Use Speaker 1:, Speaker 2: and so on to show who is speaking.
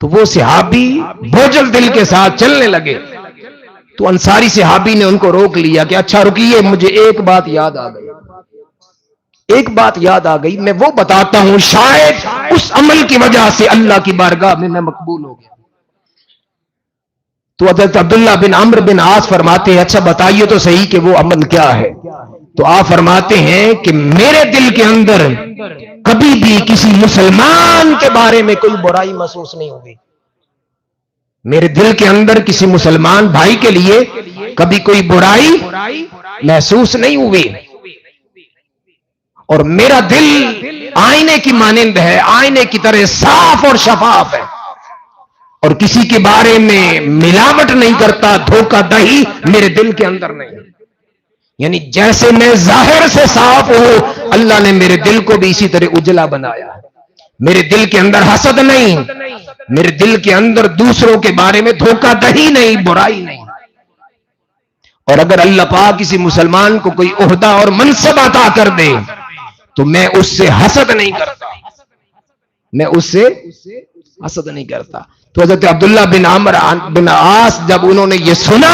Speaker 1: تو وہ صحابی بوجھل دل کے ساتھ چلنے لگے. تو انصاری صحابی نے ان کو روک لیا کہ اچھا رکیے، مجھے ایک بات یاد آ گئی، ایک بات یاد آ گئی، میں وہ بتاتا ہوں، شاید اس عمل کی وجہ سے اللہ کی بارگاہ میں مقبول ہو گیا. تو حضرت عبداللہ بن عمرو بن عاص فرماتے ہیں اچھا بتائیے تو صحیح کہ وہ عمل کیا ہے. تو آپ فرماتے ہیں کہ میرے دل کے اندر کبھی بھی کسی مسلمان کے بارے میں کوئی برائی محسوس نہیں ہوگی. میرے دل کے اندر کسی مسلمان بھائی کے لیے کبھی کوئی برائی محسوس نہیں ہوئی. اور میرا دل آئینے کی مانند ہے، آئینے کی طرح صاف اور شفاف ہے، اور کسی کے بارے میں ملاوٹ نہیں کرتا، دھوکہ دہی میرے دل کے اندر نہیں. یعنی جیسے میں ظاہر سے صاف ہوں، اللہ نے میرے دل کو بھی اسی طرح اجلا بنایا ہے. میرے دل کے اندر حسد نہیں، میرے دل کے اندر دوسروں کے بارے میں دھوکہ دہی نہیں، برائی نہیں. اور اگر اللہ پاک کسی مسلمان کو کوئی عہدہ اور منصب عطا کر دے تو میں اس سے حسد نہیں کرتا، میں اس سے حسد نہیں کرتا. تو حضرت عبداللہ بن عمرو بن عاص جب انہوں نے یہ سنا